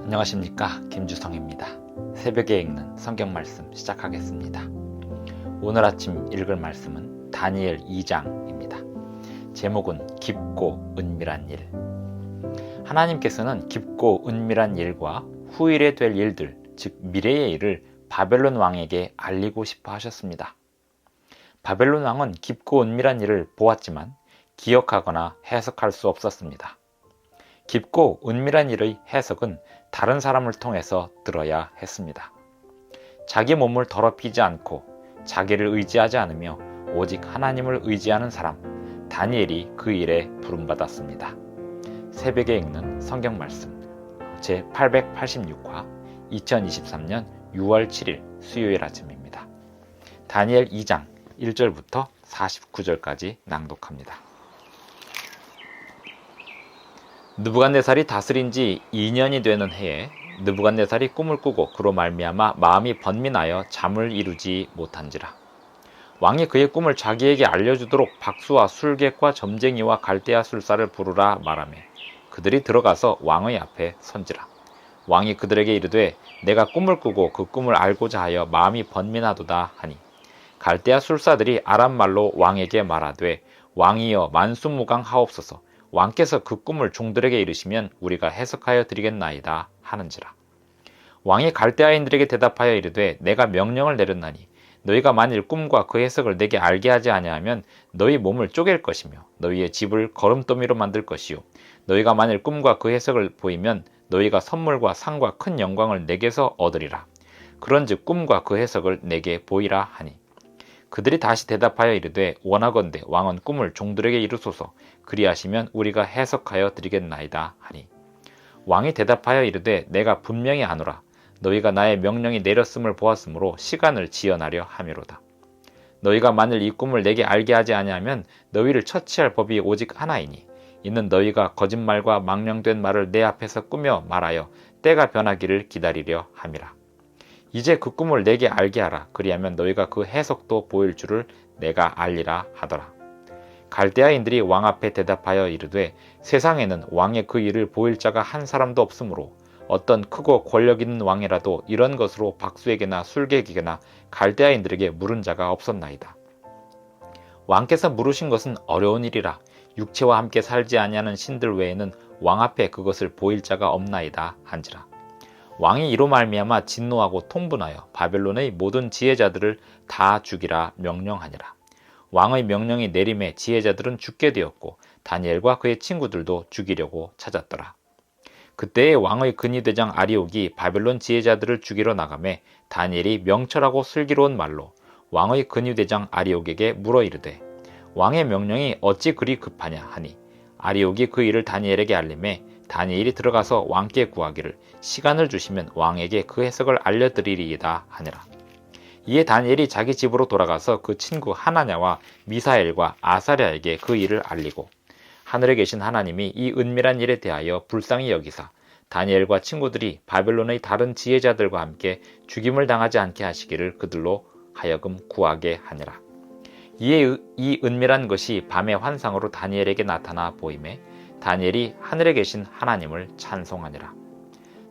안녕하십니까, 김주성입니다. 새벽에 읽는 성경 말씀 시작하겠습니다. 오늘 아침 읽을 말씀은 다니엘 2장입니다. 제목은 깊고 은밀한 일. 하나님께서는 깊고 은밀한 일과 후일에 될 일들, 즉 미래의 일을 바벨론 왕에게 알리고 싶어 하셨습니다. 바벨론 왕은 깊고 은밀한 일을 보았지만 기억하거나 해석할 수 없었습니다. 깊고 은밀한 일의 해석은 다른 사람을 통해서 들어야 했습니다. 자기 몸을 더럽히지 않고 자기를 의지하지 않으며 오직 하나님을 의지하는 사람, 다니엘이 그 일에 부름받았습니다. 새벽에 읽는 성경 말씀 제886화 2023년 6월 7일 수요일 아침입니다. 다니엘 2장 1절부터 49절까지 낭독합니다. 느부갓네살이 다스린 지 2년이 되는 해에 느부갓네살이 꿈을 꾸고 그로 말미암아 마음이 번민하여 잠을 이루지 못한지라. 왕이 그의 꿈을 자기에게 알려주도록 박수와 술객과 점쟁이와 갈대아 술사를 부르라 말하며 그들이 들어가서 왕의 앞에 선지라. 왕이 그들에게 이르되 내가 꿈을 꾸고 그 꿈을 알고자 하여 마음이 번민하도다 하니 갈대아 술사들이 아람 말로 왕에게 말하되 왕이여 만수무강하옵소서. 왕께서 그 꿈을 종들에게 이르시면 우리가 해석하여 드리겠나이다 하는지라. 왕이 갈대아인들에게 대답하여 이르되 내가 명령을 내렸나니 너희가 만일 꿈과 그 해석을 내게 알게 하지 아니하면 너희 몸을 쪼갤 것이며 너희의 집을 거름더미로 만들 것이요 너희가 만일 꿈과 그 해석을 보이면 너희가 선물과 상과 큰 영광을 내게서 얻으리라. 그런즉 꿈과 그 해석을 내게 보이라 하니 그들이 다시 대답하여 이르되 원하건대 왕은 꿈을 종들에게 이루소서. 그리하시면 우리가 해석하여 드리겠나이다 하니 왕이 대답하여 이르되 내가 분명히 아노라. 너희가 나의 명령이 내렸음을 보았으므로 시간을 지연하려 함이로다. 너희가 만일 이 꿈을 내게 알게 하지 아니하면 너희를 처치할 법이 오직 하나이니 이는 너희가 거짓말과 망령된 말을 내 앞에서 꾸며 말하여 때가 변하기를 기다리려 함이라. 이제 그 꿈을 내게 알게 하라. 그리하면 너희가 그 해석도 보일 줄을 내가 알리라 하더라. 갈대아인들이 왕 앞에 대답하여 이르되 세상에는 왕의 그 일을 보일 자가 한 사람도 없으므로 어떤 크고 권력 있는 왕이라도 이런 것으로 박수에게나 술객에게나 갈대아인들에게 물은 자가 없었나이다. 왕께서 물으신 것은 어려운 일이라. 육체와 함께 살지 아니하는 신들 외에는 왕 앞에 그것을 보일 자가 없나이다 한지라. 왕이 이로 말미암아 진노하고 통분하여 바벨론의 모든 지혜자들을 다 죽이라 명령하니라. 왕의 명령이 내림에 지혜자들은 죽게 되었고 다니엘과 그의 친구들도 죽이려고 찾았더라. 그때에 왕의 근위대장 아리옥이 바벨론 지혜자들을 죽이러 나가매 다니엘이 명철하고 슬기로운 말로 왕의 근위대장 아리옥에게 물어 이르되 왕의 명령이 어찌 그리 급하냐 하니 아리옥이 그 일을 다니엘에게 알림에 다니엘이 들어가서 왕께 구하기를 시간을 주시면 왕에게 그 해석을 알려드리리이다 하니라. 이에 다니엘이 자기 집으로 돌아가서 그 친구 하나냐와 미사엘과 아사랴에게 그 일을 알리고 하늘에 계신 하나님이 이 은밀한 일에 대하여 불쌍히 여기사 다니엘과 친구들이 바벨론의 다른 지혜자들과 함께 죽임을 당하지 않게 하시기를 그들로 하여금 구하게 하니라. 이에 이 은밀한 것이 밤의 환상으로 다니엘에게 나타나 보임에 다니엘이 하늘에 계신 하나님을 찬송하니라.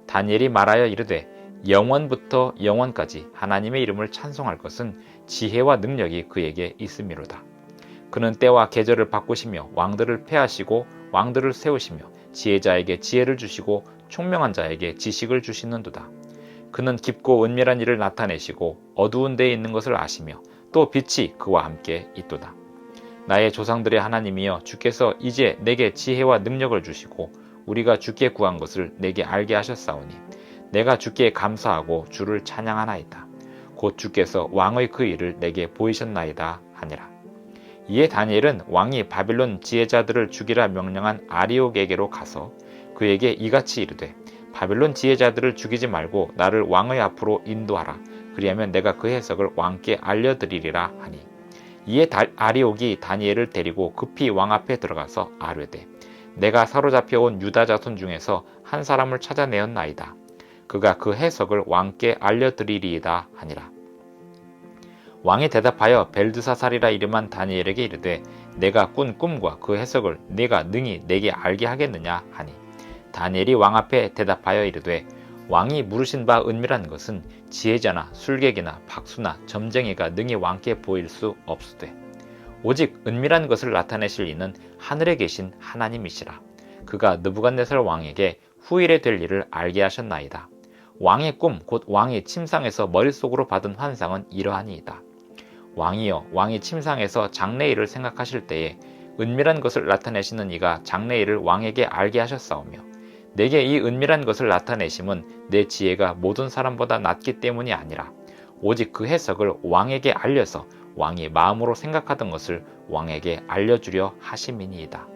다니엘이 말하여 이르되 영원부터 영원까지 하나님의 이름을 찬송할 것은 지혜와 능력이 그에게 있음이로다. 그는 때와 계절을 바꾸시며 왕들을 패하시고 왕들을 세우시며 지혜자에게 지혜를 주시고 총명한 자에게 지식을 주시는도다. 그는 깊고 은밀한 일을 나타내시고 어두운 데에 있는 것을 아시며 또 빛이 그와 함께 있도다. 나의 조상들의 하나님이여 주께서 이제 내게 지혜와 능력을 주시고 우리가 주께 구한 것을 내게 알게 하셨사오니 내가 주께 감사하고 주를 찬양하나이다. 곧 주께서 왕의 그 일을 내게 보이셨나이다 하니라. 이에 다니엘은 왕이 바빌론 지혜자들을 죽이라 명령한 아리옥에게로 가서 그에게 이같이 이르되 바빌론 지혜자들을 죽이지 말고 나를 왕의 앞으로 인도하라. 그리하면 내가 그 해석을 왕께 알려드리리라 하니 이에 아리옥이 다니엘을 데리고 급히 왕 앞에 들어가서 아뢰되 내가 사로잡혀 온 유다 자손 중에서 한 사람을 찾아내었나이다. 그가 그 해석을 왕께 알려드리리이다 하니라. 왕이 대답하여 벨드사살이라 이름한 다니엘에게 이르되 내가 꾼 꿈과 그 해석을 네가 능히 내게 알게 하겠느냐 하니 다니엘이 왕 앞에 대답하여 이르되 왕이 물으신 바 은밀한 것은 지혜자나 술객이나 박수나 점쟁이가 능히 왕께 보일 수 없으되 오직 은밀한 것을 나타내실 이는 하늘에 계신 하나님이시라. 그가 느부갓네살 왕에게 후일에 될 일을 알게 하셨나이다. 왕의 꿈 곧 왕이 침상에서 머릿속으로 받은 환상은 이러하니이다. 왕이여, 왕이 침상에서 장래일을 생각하실 때에 은밀한 것을 나타내시는 이가 장래일을 왕에게 알게 하셨사오며 내게 이 은밀한 것을 나타내심은 내 지혜가 모든 사람보다 낮기 때문이 아니라 오직 그 해석을 왕에게 알려서 왕이 마음으로 생각하던 것을 왕에게 알려주려 하심이니이다.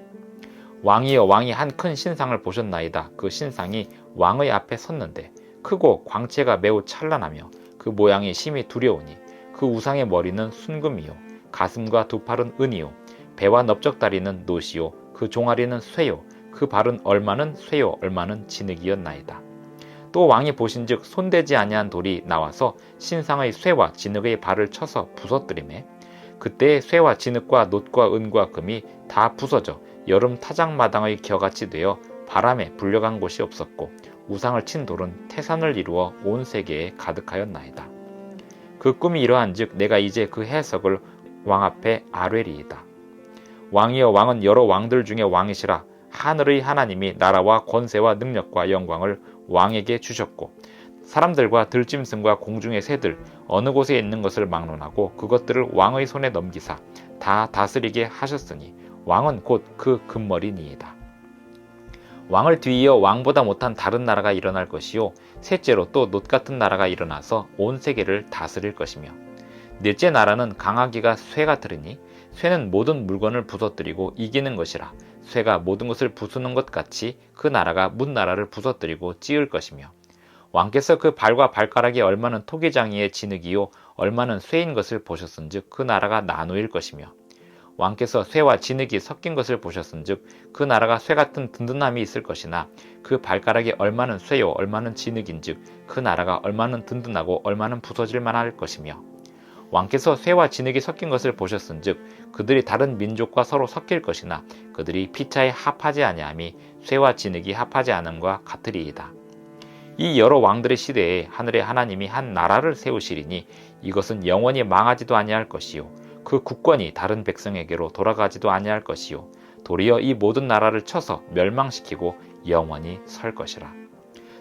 왕이여, 왕이 한 큰 신상을 보셨나이다. 그 신상이 왕의 앞에 섰는데 크고 광채가 매우 찬란하며 그 모양이 심히 두려우니 그 우상의 머리는 순금이요 가슴과 두 팔은 은이요 배와 넓적다리는 노시요 그 종아리는 쇠요 그 발은 얼마는 쇠요 얼마는 진흙이었나이다. 또 왕이 보신즉 손대지 아니한 돌이 나와서 신상의 쇠와 진흙의 발을 쳐서 부서뜨리매 그때의 쇠와 진흙과 놋과 은과 금이 다 부서져 여름 타작마당의 겨같이 되어 바람에 불려간 곳이 없었고 우상을 친 돌은 태산을 이루어 온 세계에 가득하였나이다. 그 꿈이 이러한즉 내가 이제 그 해석을 왕 앞에 아뢰리이다. 왕이여, 왕은 여러 왕들 중에 왕이시라. 하늘의 하나님이 나라와 권세와 능력과 영광을 왕에게 주셨고 사람들과 들짐승과 공중의 새들 어느 곳에 있는 것을 막론하고 그것들을 왕의 손에 넘기사 다 다스리게 하셨으니 왕은 곧 그 금머리니이다. 왕을 뒤이어 왕보다 못한 다른 나라가 일어날 것이요 셋째로 또 놋 같은 나라가 일어나서 온 세계를 다스릴 것이며 넷째 나라는 강하기가 쇠 같으리니 쇠는 모든 물건을 부서뜨리고 이기는 것이라 쇠가 모든 것을 부수는 것 같이 그 나라가 문 나라를 부서뜨리고 찌을 것이며 왕께서 그 발과 발가락이 얼마는 토기장이의 진흙이요 얼마는 쇠인 것을 보셨은즉 그 나라가 나누일 것이며 왕께서 쇠와 진흙이 섞인 것을 보셨은즉 그 나라가 쇠 같은 든든함이 있을 것이나 그 발가락이 얼마는 쇠요 얼마는 진흙인즉 그 나라가 얼마는 든든하고 얼마는 부서질 만할 것이며 왕께서 쇠와 진흙이 섞인 것을 보셨은즉 그들이 다른 민족과 서로 섞일 것이나 그들이 피차에 합하지 아니함이 쇠와 진흙이 합하지 않음과 같으리이다. 이 여러 왕들의 시대에 하늘의 하나님이 한 나라를 세우시리니 이것은 영원히 망하지도 아니할 것이요 그 국권이 다른 백성에게로 돌아가지도 아니할 것이요 도리어 이 모든 나라를 쳐서 멸망시키고 영원히 설 것이라.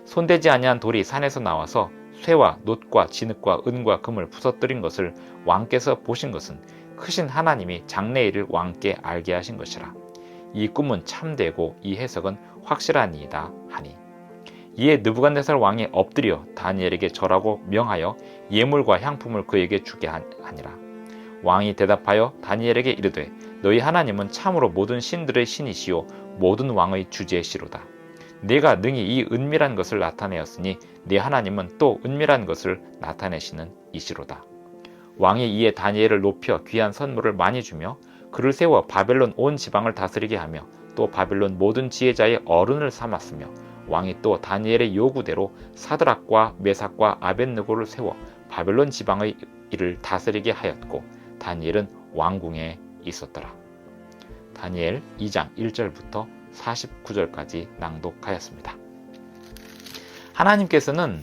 손대지 아니한 돌이 산에서 나와서 쇠와 놋과 진흙과 은과 금을 부서뜨린 것을 왕께서 보신 것은 크신 하나님이 장래일을 왕께 알게 하신 것이라. 이 꿈은 참되고 이 해석은 확실하니이다 하니 이에 느부갓네살 왕이 엎드려 다니엘에게 절하고 명하여 예물과 향품을 그에게 주게 하니라. 왕이 대답하여 다니엘에게 이르되 너희 하나님은 참으로 모든 신들의 신이시요 모든 왕의 주제시로다. 내가 능히 이 은밀한 것을 나타내었으니 네 하나님은 또 은밀한 것을 나타내시는 이시로다. 왕이 이에 다니엘을 높여 귀한 선물을 많이 주며 그를 세워 바벨론 온 지방을 다스리게 하며 또 바벨론 모든 지혜자의 어른을 삼았으며 왕이 또 다니엘의 요구대로 사드락과 메삭과 아벳느고를 세워 바벨론 지방의 일을 다스리게 하였고 다니엘은 왕궁에 있었더라. 다니엘 2장 1절부터 49절까지 낭독하였습니다. 하나님께서는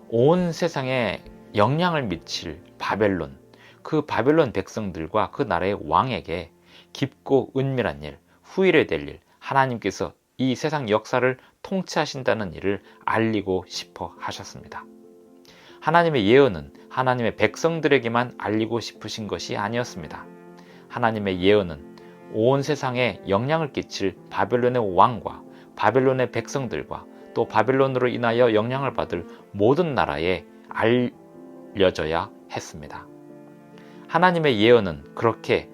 온 세상에 영향을 미칠 바벨론, 그 바벨론 백성들과 그 나라의 왕에게 깊고 은밀한 일, 후일에 될 일, 하나님께서 이 세상 역사를 통치하신다는 일을 알리고 싶어 하셨습니다. 하나님의 예언은 하나님의 백성들에게만 알리고 싶으신 것이 아니었습니다. 하나님의 예언은 온 세상에 영향을 끼칠 바벨론의 왕과 바벨론의 백성들과 또 바벨론으로 인하여 영향을 받을 모든 나라에 알려져야 했습니다. 하나님의 예언은 그렇게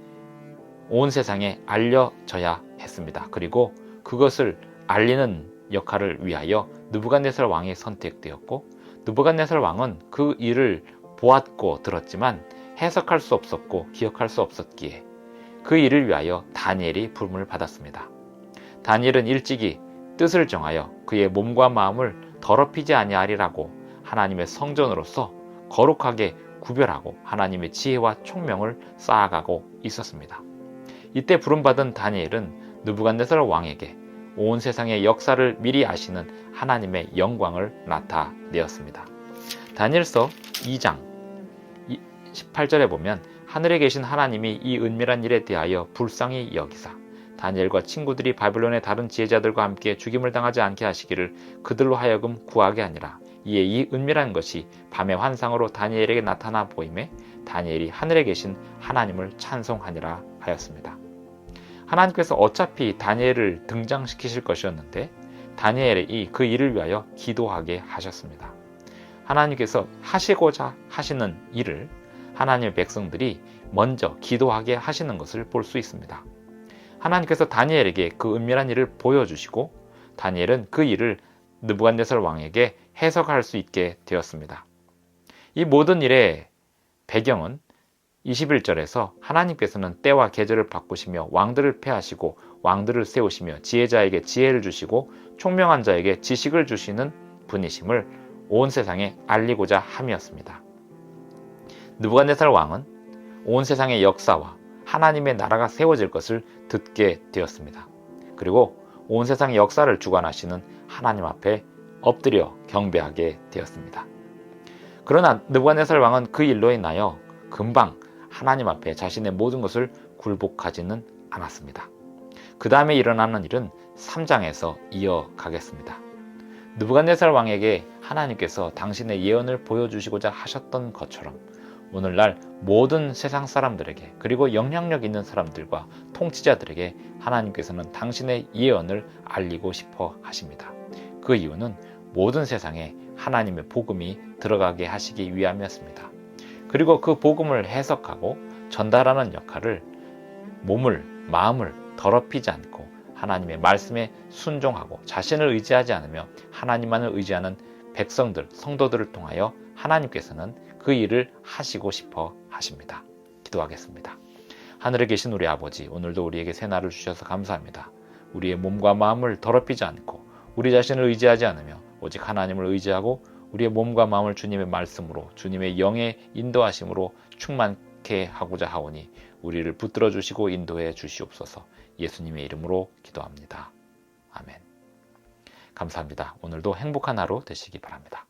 온 세상에 알려져야 했습니다. 그리고 그것을 알리는 역할을 위하여 느부갓네살 왕이 선택되었고 느부갓네살 왕은 그 일을 보았고 들었지만 해석할 수 없었고 기억할 수 없었기에 그 일을 위하여 다니엘이 부름을 받았습니다. 다니엘은 일찍이 뜻을 정하여 그의 몸과 마음을 더럽히지 아니하리라고 하나님의 성전으로서 거룩하게 구별하고 하나님의 지혜와 총명을 쌓아가고 있었습니다. 이때 부름받은 다니엘은 느부갓네살 왕에게 온 세상의 역사를 미리 아시는 하나님의 영광을 나타내었습니다. 다니엘서 2장 18절에 보면 하늘에 계신 하나님이 이 은밀한 일에 대하여 불쌍히 여기사 다니엘과 친구들이 바빌론의 다른 지혜자들과 함께 죽임을 당하지 않게 하시기를 그들로 하여금 구하게 하니라. 이에 이 은밀한 것이 밤의 환상으로 다니엘에게 나타나 보임에 다니엘이 하늘에 계신 하나님을 찬송하니라 하였습니다. 하나님께서 어차피 다니엘을 등장시키실 것이었는데 다니엘이 그 일을 위하여 기도하게 하셨습니다. 하나님께서 하시고자 하시는 일을 하나님의 백성들이 먼저 기도하게 하시는 것을 볼 수 있습니다. 하나님께서 다니엘에게 그 은밀한 일을 보여주시고 다니엘은 그 일을 느부갓네살 왕에게 해석할 수 있게 되었습니다. 이 모든 일의 배경은 21절에서 하나님께서는 때와 계절을 바꾸시며 왕들을 폐하시고 왕들을 세우시며 지혜자에게 지혜를 주시고 총명한 자에게 지식을 주시는 분이심을 온 세상에 알리고자 함이었습니다. 느부갓네살 왕은 온 세상의 역사와 하나님의 나라가 세워질 것을 듣게 되었습니다. 그리고 온 세상의 역사를 주관하시는 하나님 앞에 엎드려 경배하게 되었습니다. 그러나 느부갓네살 왕은 그 일로 인하여 금방 하나님 앞에 자신의 모든 것을 굴복하지는 않았습니다. 그 다음에 일어나는 일은 3장에서 이어가겠습니다. 느부갓네살 왕에게 하나님께서 당신의 예언을 보여주시고자 하셨던 것처럼 오늘날 모든 세상 사람들에게 그리고 영향력 있는 사람들과 통치자들에게 하나님께서는 당신의 예언을 알리고 싶어 하십니다. 그 이유는 모든 세상에 하나님의 복음이 들어가게 하시기 위함이었습니다. 그리고 그 복음을 해석하고 전달하는 역할을 몸을, 마음을 더럽히지 않고 하나님의 말씀에 순종하고 자신을 의지하지 않으며 하나님만을 의지하는 백성들, 성도들을 통하여 하나님께서는 그 일을 하시고 싶어 하십니다. 기도하겠습니다. 하늘에 계신 우리 아버지, 오늘도 우리에게 새날을 주셔서 감사합니다. 우리의 몸과 마음을 더럽히지 않고 우리 자신을 의지하지 않으며 오직 하나님을 의지하고 우리의 몸과 마음을 주님의 말씀으로 주님의 영의 인도하심으로 충만케 하고자 하오니 우리를 붙들어 주시고 인도해 주시옵소서. 예수님의 이름으로 기도합니다. 아멘. 감사합니다. 오늘도 행복한 하루 되시기 바랍니다.